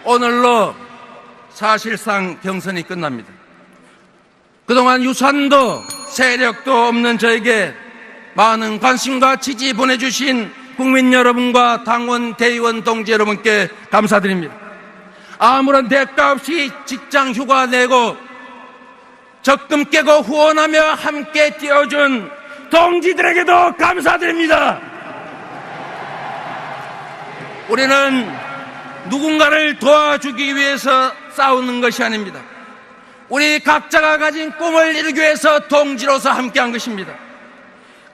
오늘로 사실상 경선이 끝납니다. 그동안 유산도 세력도 없는 저에게 많은 관심과 지지 보내주신 국민 여러분과 당원, 대의원, 동지 여러분께 감사드립니다. 아무런 대가 없이 직장 휴가 내고 적금 깨고 후원하며 함께 뛰어준 동지들에게도 감사드립니다. 우리는 누군가를 도와주기 위해서 싸우는 것이 아닙니다. 우리 각자가 가진 꿈을 이루기 위해서 동지로서 함께한 것입니다.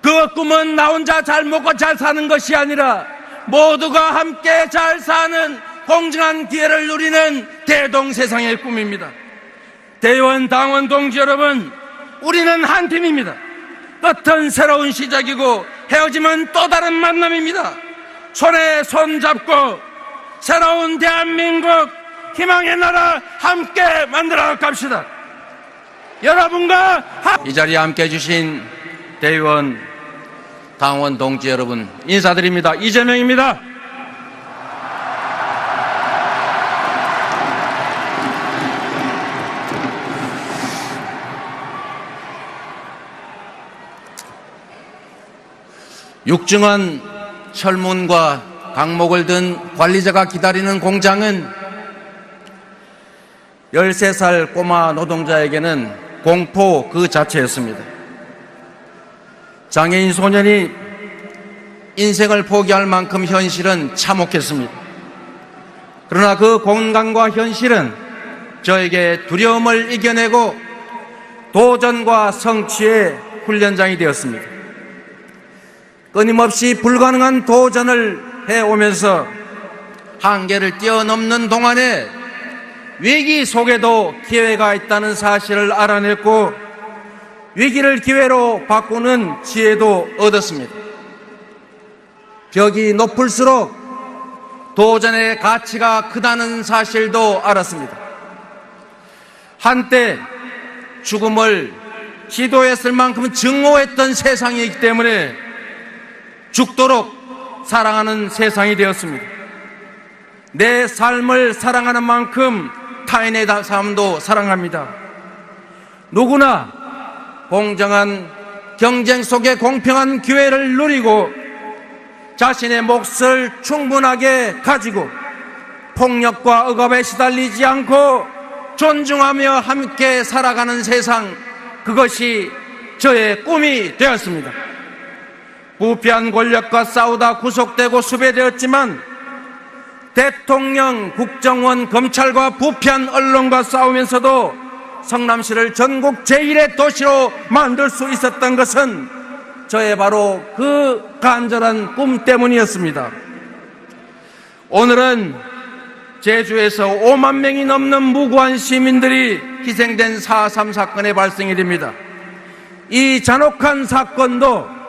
그 꿈은 나 혼자 잘 먹고 잘 사는 것이 아니라 모두가 함께 잘 사는 공정한 기회를 누리는 대동세상의 꿈입니다. 대의원, 당원, 동지 여러분, 우리는 한 팀입니다. 끝은 새로운 시작이고 헤어짐은 또 다른 만남입니다. 손에 손 잡고 새로운 대한민국 희망의 나라 함께 만들어 갑시다. 여러분과 이 자리에 함께 해주신 대의원, 당원, 동지 여러분 인사드립니다. 이재명입니다. 육중한 철문과 강목을 든 관리자가 기다리는 공장은 13살 꼬마 노동자에게는 공포 그 자체였습니다. 장애인 소년이 인생을 포기할 만큼 현실은 참혹했습니다. 그러나 그 공간과 현실은 저에게 두려움을 이겨내고 도전과 성취의 훈련장이 되었습니다. 끊임없이 불가능한 도전을 해오면서 한계를 뛰어넘는 동안에 위기 속에도 기회가 있다는 사실을 알아냈고 위기를 기회로 바꾸는 지혜도 얻었습니다. 벽이 높을수록 도전의 가치가 크다는 사실도 알았습니다. 한때 죽음을 시도했을 만큼 증오했던 세상이기 때문에 죽도록 사랑하는 세상이 되었습니다. 내 삶을 사랑하는 만큼 타인의 삶도 사랑합니다. 누구나 공정한 경쟁 속에 공평한 기회를 누리고 자신의 몫을 충분하게 가지고 폭력과 억압에 시달리지 않고 존중하며 함께 살아가는 세상, 그것이 저의 꿈이 되었습니다. 부패한 권력과 싸우다 구속되고 수배되었지만 대통령, 국정원, 검찰과 부패한 언론과 싸우면서도 성남시를 전국 제1의 도시로 만들 수 있었던 것은 저의 바로 그 간절한 꿈 때문이었습니다. 오늘은 제주에서 5만 명이 넘는 무고한 시민들이 희생된 4.3 사건의 발생일입니다. 이 잔혹한 사건도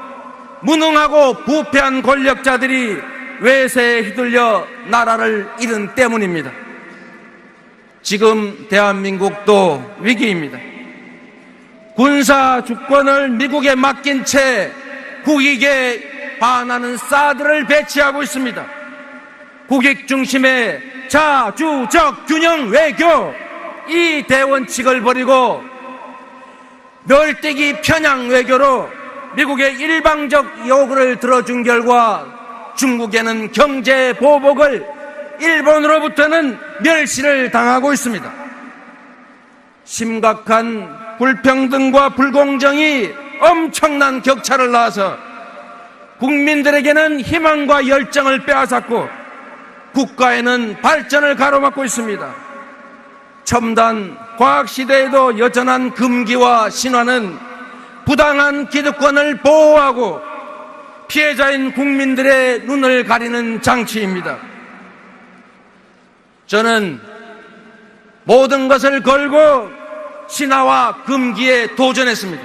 무능하고 부패한 권력자들이 외세에 휘둘려 나라를 잃은 때문입니다. 지금 대한민국도 위기입니다. 군사 주권을 미국에 맡긴 채 국익에 반하는 사드를 배치하고 있습니다. 국익 중심의 자주적 균형 외교, 이 대원칙을 버리고 널뛰기 편향 외교로 미국의 일방적 요구를 들어준 결과 중국에는 경제 보복을, 일본으로부터는 멸시를 당하고 있습니다. 심각한 불평등과 불공정이 엄청난 격차를 낳아서 국민들에게는 희망과 열정을 빼앗았고 국가에는 발전을 가로막고 있습니다. 첨단 과학시대에도 여전한 금기와 신화는 부당한 기득권을 보호하고 피해자인 국민들의 눈을 가리는 장치입니다. 저는 모든 것을 걸고 신화와 금기에 도전했습니다.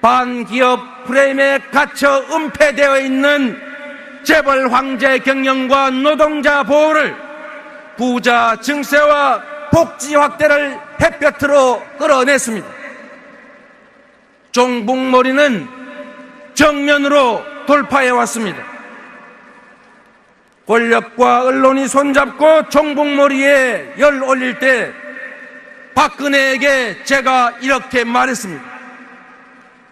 반기업 프레임에 갇혀 은폐되어 있는 재벌 황제 경영과 노동자 보호를, 부자 증세와 복지 확대를 햇볕으로 끌어냈습니다. 종북몰이는 정면으로 돌파해 왔습니다. 권력과 언론이 손잡고 종북머리에 열 올릴 때 박근혜에게 제가 이렇게 말했습니다.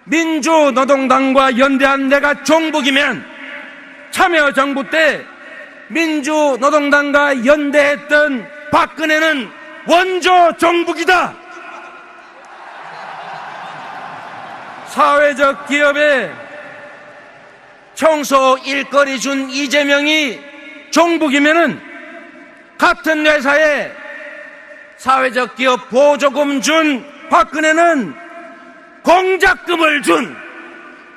민주노동당과 연대한 내가 종북이면 참여정부 때 민주노동당과 연대했던 박근혜는 원조 종북이다. 사회적 기업에 청소 일거리 준 이재명이 종북이면은 같은 회사에 사회적 기업 보조금 준 박근혜는 공작금을 준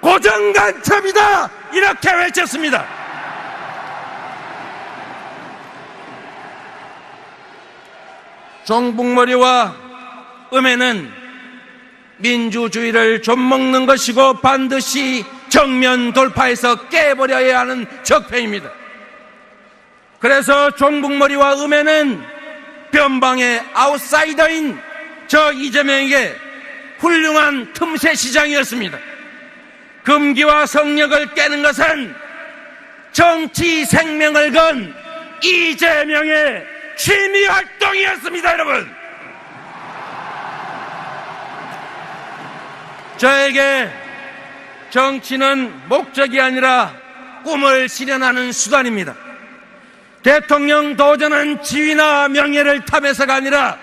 고정간첩이다, 이렇게 외쳤습니다. 종북머리와 음해는 민주주의를 좀먹는 것이고 반드시 정면 돌파해서 깨버려야 하는 적폐입니다. 그래서 종북머리와 음해는 변방의 아웃사이더인 저 이재명에게 훌륭한 틈새 시장이었습니다. 금기와 성력을 깨는 것은 정치 생명을 건 이재명의 취미활동이었습니다. 여러분, 저에게 정치는 목적이 아니라 꿈을 실현하는 수단입니다. 대통령 도전은 지위나 명예를 탐해서가 아니라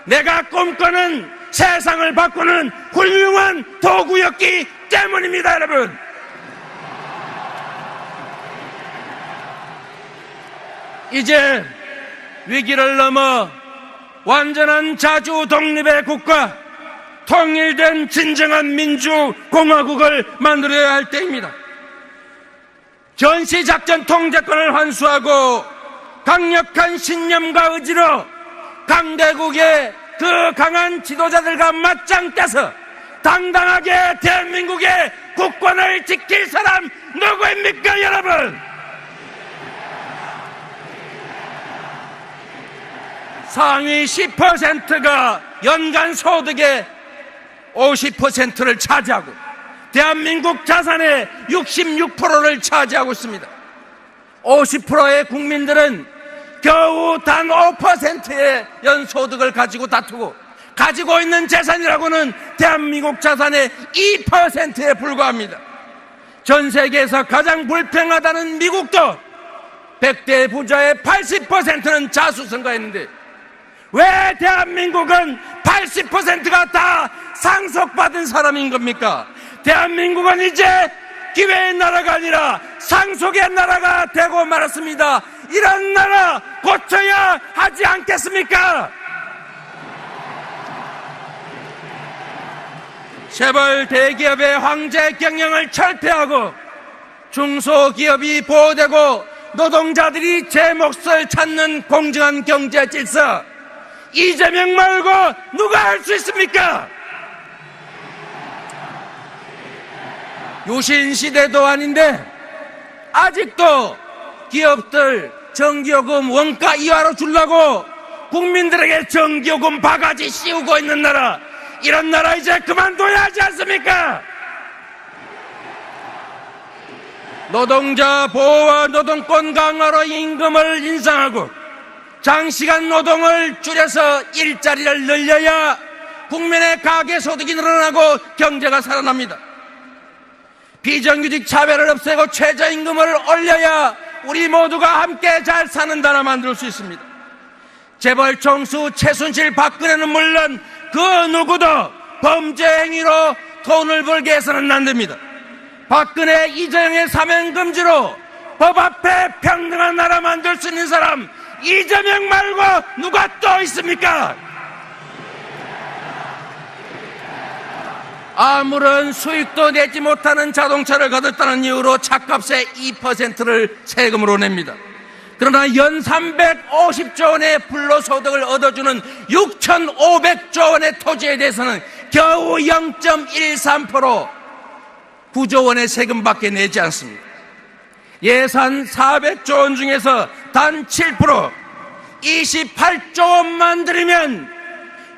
내가 꿈꾸는 세상을 바꾸는 훌륭한 도구였기 때문입니다. 여러분, 이제 위기를 넘어 완전한 자주 독립의 국가, 통일된 진정한 민주공화국을 만들어야 할 때입니다. 전시작전 통제권을 환수하고 강력한 신념과 의지로 강대국의 그 강한 지도자들과 맞짱 떠서 당당하게 대한민국의 국권을 지킬 사람 누구입니까, 여러분? 상위 10%가 연간 소득의 50%를 차지하고 대한민국 자산의 66%를 차지하고 있습니다. 50%의 국민들은 겨우 단 5%의 연소득을 가지고 다투고 가지고 있는 재산이라고는 대한민국 자산의 2%에 불과합니다. 전 세계에서 가장 불평하다는 미국도 100대 부자의 80%는 자수성가했는데 왜 대한민국은 80%가 다 상속받은 사람인 겁니까? 대한민국은 이제 기회의 나라가 아니라 상속의 나라가 되고 말았습니다. 이런 나라 고쳐야 하지 않겠습니까? 재벌 대기업의 황제 경영을 철폐하고 중소기업이 보호되고 노동자들이 제 몫을 찾는 공정한 경제 질서, 이재명 말고 누가 할 수 있습니까? 유신시대도 아닌데 아직도 기업들 전기요금 원가 이하로 주려고 국민들에게 전기요금 바가지 씌우고 있는 나라, 이런 나라 이제 그만둬야 하지 않습니까? 노동자 보호와 노동권 강화로 임금을 인상하고 장시간 노동을 줄여서 일자리를 늘려야 국민의 가계소득이 늘어나고 경제가 살아납니다. 비정규직 차별을 없애고 최저임금을 올려야 우리 모두가 함께 잘 사는 나라 만들 수 있습니다. 재벌 총수 최순실, 박근혜는 물론 그 누구도 범죄 행위로 돈을 벌게 해서는 안 됩니다. 박근혜, 이재명의 사면금지로 법 앞에 평등한 나라 만들 수 있는 사람 이재명 말고 누가 또 있습니까? 아무런 수익도 내지 못하는 자동차를 거뒀다는 이유로 차값의 2%를 세금으로 냅니다. 그러나 연 350조 원의 불로소득을 얻어주는 6,500조 원의 토지에 대해서는 겨우 0.13% 9조 원의 세금밖에 내지 않습니다. 예산 400조 원 중에서 단 7% 28조 원만 들이면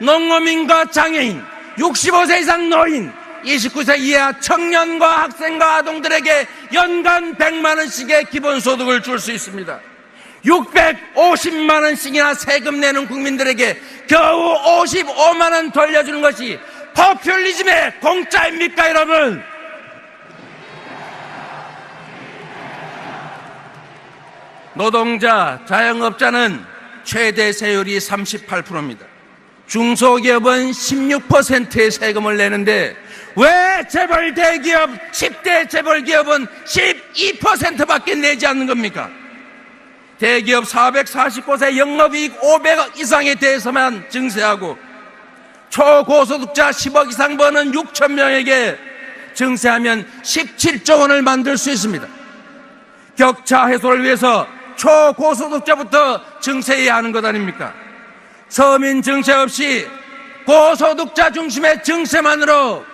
농어민과 장애인, 65세 이상 노인, 29세 이하 청년과 학생과 아동들에게 연간 100만 원씩의 기본소득을 줄 수 있습니다. 650만 원씩이나 세금 내는 국민들에게 겨우 55만 원 돌려주는 것이 포퓰리즘의 공짜입니까, 여러분? 노동자, 자영업자는 최대 세율이 38%입니다. 중소기업은 16%의 세금을 내는데 왜 재벌 대기업, 10대 재벌 기업은 12%밖에 내지 않는 겁니까? 대기업 440곳의 영업이익 500억 이상에 대해서만 증세하고 초고소득자 10억 이상 버는 6천 명에게 증세하면 17조 원을 만들 수 있습니다. 격차 해소를 위해서 초고소득자부터 증세해야 하는 것 아닙니까? 서민 증세 없이 고소득자 중심의 증세만으로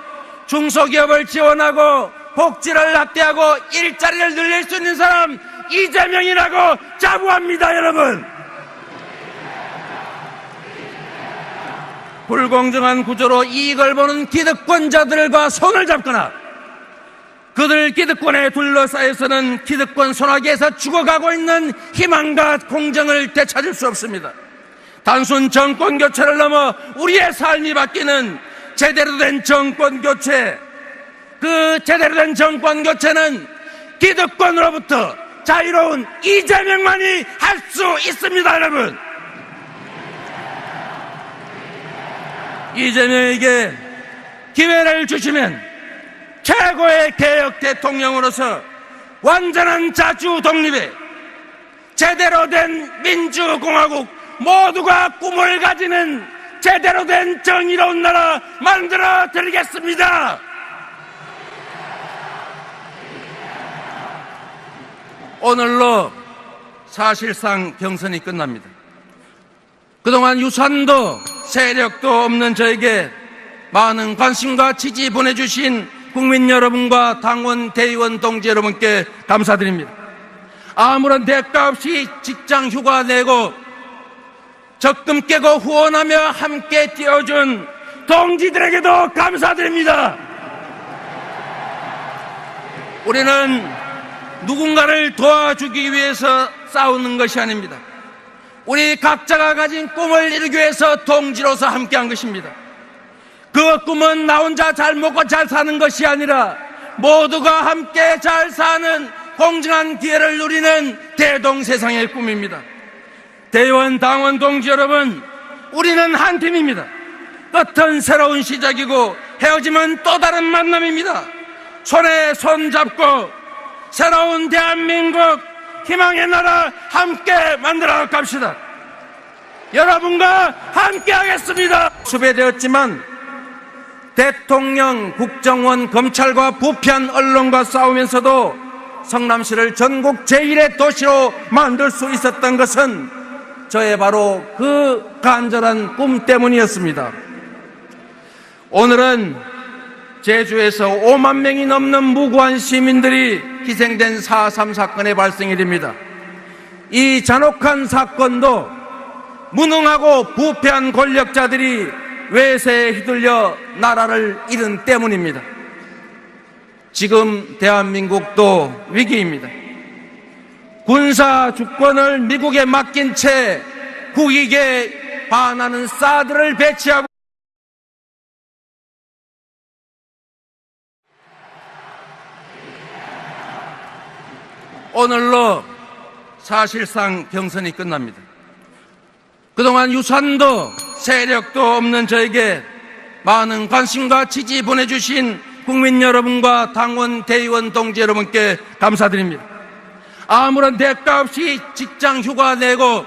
중소기업을 지원하고 복지를 확대하고 일자리를 늘릴 수 있는 사람 이재명이라고 자부합니다, 여러분. 불공정한 구조로 이익을 보는 기득권자들과 손을 잡거나 그들 기득권에 둘러싸여서는 기득권 소나기에서 죽어가고 있는 희망과 공정을 되찾을 수 없습니다. 단순 정권 교체를 넘어 우리의 삶이 바뀌는 제대로 된 정권 교체, 그 제대로 된 정권 교체는 기득권으로부터 자유로운 이재명만이 할 수 있습니다, 여러분. 이재명에게 기회를 주시면 최고의 개혁 대통령으로서 완전한 자주 독립에 제대로 된 민주공화국 모두가 꿈을 가지는 제대로 된 정의로운 나라 만들어 드리겠습니다. 오늘로 사실상 경선이 끝납니다. 그동안 유산도 세력도 없는 저에게 많은 관심과 지지 보내주신 국민 여러분과 당원, 대의원, 동지 여러분께 감사드립니다. 아무런 대가 없이 직장 휴가 내고 적금 깨고 후원하며 함께 뛰어준 동지들에게도 감사드립니다. 우리는 누군가를 도와주기 위해서 싸우는 것이 아닙니다. 우리 각자가 가진 꿈을 이루기 위해서 동지로서 함께한 것입니다. 그 꿈은 나 혼자 잘 먹고 잘 사는 것이 아니라 모두가 함께 잘 사는 공정한 기회를 누리는 대동세상의 꿈입니다. 대의원, 당원, 동지 여러분, 우리는 한 팀입니다. 끝은 새로운 시작이고 헤어짐은 또 다른 만남입니다. 손에 손 잡고 새로운 대한민국 희망의 나라 함께 만들어 갑시다. 여러분과 함께 하겠습니다. 수배되었지만 대통령, 국정원, 검찰과 부패한 언론과 싸우면서도 성남시를 전국 제1의 도시로 만들 수 있었던 것은 저의 바로 그 간절한 꿈 때문이었습니다. 오늘은 제주에서 5만 명이 넘는 무고한 시민들이 희생된 4.3 사건의 발생일입니다. 이 잔혹한 사건도 무능하고 부패한 권력자들이 외세에 휘둘려 나라를 잃은 때문입니다. 지금 대한민국도 위기입니다. 군사 주권을 미국에 맡긴 채 국익에 반하는 사드를 배치하고 오늘로 사실상 경선이 끝납니다. 그동안 유산도 세력도 없는 저에게 많은 관심과 지지 보내주신 국민 여러분과 당원, 대의원, 동지 여러분께 감사드립니다. 아무런 대가 없이 직장 휴가 내고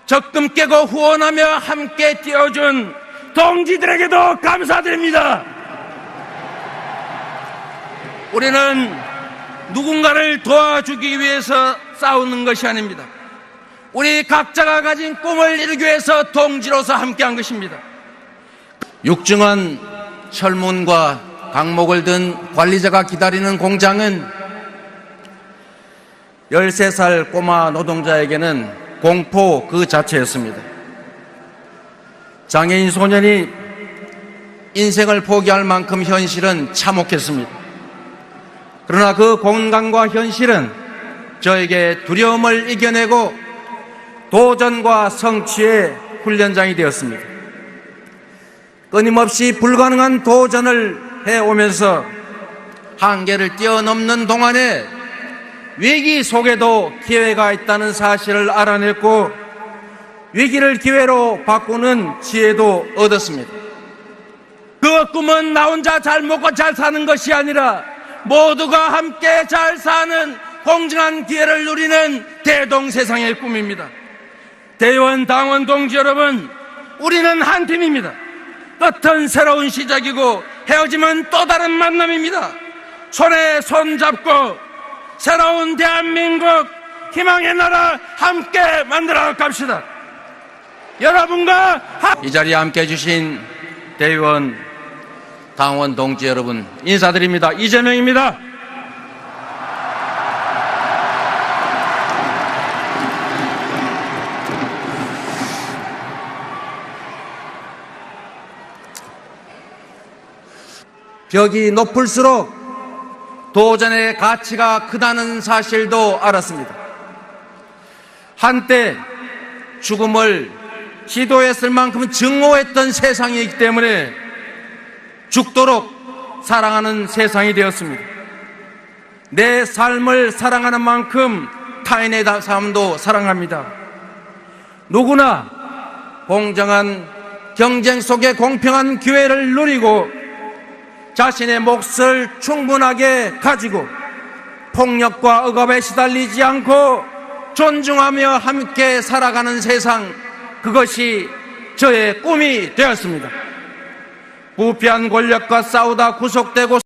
적금 깨고 후원하며 함께 뛰어준 동지들에게도 감사드립니다. 우리는 누군가를 도와주기 위해서 싸우는 것이 아닙니다. 우리 각자가 가진 꿈을 이루기 위해서 동지로서 함께한 것입니다. 육중한 철문과 강목을 든 관리자가 기다리는 공장은 13살 꼬마 노동자에게는 공포 그 자체였습니다. 장애인 소년이 인생을 포기할 만큼 현실은 참혹했습니다. 그러나 그 공간과 현실은 저에게 두려움을 이겨내고 도전과 성취의 훈련장이 되었습니다. 끊임없이 불가능한 도전을 해오면서 한계를 뛰어넘는 동안에 위기 속에도 기회가 있다는 사실을 알아냈고 위기를 기회로 바꾸는 지혜도 얻었습니다. 그 꿈은 나 혼자 잘 먹고 잘 사는 것이 아니라 모두가 함께 잘 사는 공정한 기회를 누리는 대동세상의 꿈입니다. 대의원 당원 동지 여러분, 우리는 한 팀입니다. 끝은 새로운 시작이고 헤어짐은 또 다른 만남입니다. 손에 손 잡고 새로운 대한민국 희망의 나라 함께 만들어 갑시다. 여러분과 이 자리에 함께 해주신 대의원 당원 동지 여러분 인사드립니다. 이재명입니다. 벽이 높을수록 도전의 가치가 크다는 사실도 알았습니다. 한때 죽음을 시도했을 만큼 증오했던 세상이기 때문에 죽도록 사랑하는 세상이 되었습니다. 내 삶을 사랑하는 만큼 타인의 삶도 사랑합니다. 누구나 공정한 경쟁 속에 공평한 기회를 누리고 자신의 몫을 충분하게 가지고 폭력과 억압에 시달리지 않고 존중하며 함께 살아가는 세상, 그것이 저의 꿈이 되었습니다. 부패한 권력과 싸우다 구속되고